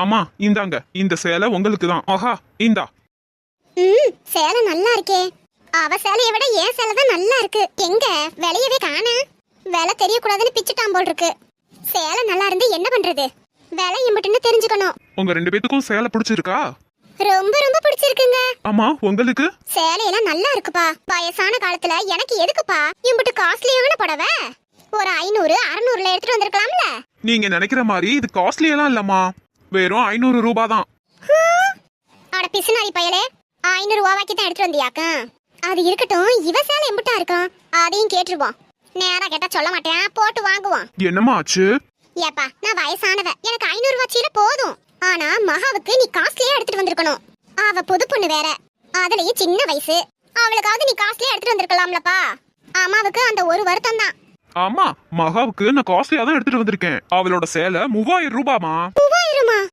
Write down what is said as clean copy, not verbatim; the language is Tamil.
அம்மா இந்தாங்க, இந்த சேலை உங்களுக்கு தான். ஆஹா, இந்தா. சேலை நல்லா இருக்கே. அவ சேலையை விட என் சேலை தான் நல்லா இருக்கு. எங்க விலையவே காண. விலை தெரியக்கூடாதுன்னு பிச்சுட்டான் போல் இருக்கு. சேலை நல்லா இருந்து என்ன பண்றது? விலை இம்புட்டுன்னு தெரிஞ்சுக்கணும். உங்க 2 பேத்துக்கும் சேலை பிடிச்சிருக்கா? ரொம்ப ரொம்ப பிடிச்சிருக்குங்க. அம்மா உங்களுக்கு? சேலையெல்லாம் நல்லா இருக்குப்பா. வயசான காலத்துல எனக்கு எதுக்குப்பா இம்புட்டு காஸ்ட்லியான புடவை? ஒரு 500 600ல எடுத்துட்டு வந்திருக்கலாம்ல. நீங்க நினைக்கிற மாதிரி இது காஸ்ட்லி எல்லாம் இல்லம்மா, வெறும் 500 ரூபாய் தான். அட பிசுனாரி பயலே, 500 ரூபாய்க்கு தான் எடுத்துட்டு வந்தியாக்கா? அது இருக்கட்டும், இவ சேலை எம்புட்டா இருக்கும் அதையும் கேட்டுருவோம். நேரா கேட்டா சொல்ல மாட்டேன், போட்டு வாங்குவோம். என்னம்மா ஆச்சு? ஏப்பா நான் வயசானவ, எனக்கு 500 ரூபாய்ச்சில போதும். ஆனா மகாவுக்கு நீ காஸ்ட்லியா எடுத்துட்டு வந்திருக்கணும். அவ புது பொண்ணு வேற, அதுலயும் சின்ன வயசு. அவளுக்காவது நீ காஸ்ட்லியா எடுத்துட்டு வந்திருக்கலாம்லப்பா. அம்மாவுக்கு அந்த ஒரு வருத்தம் தான். ஆமா, மகாவுக்கு நான் காஸ்ட்லியா தான் எடுத்துட்டு வந்திருக்கேன். அவளோட சேலை 3000 ரூபாமா.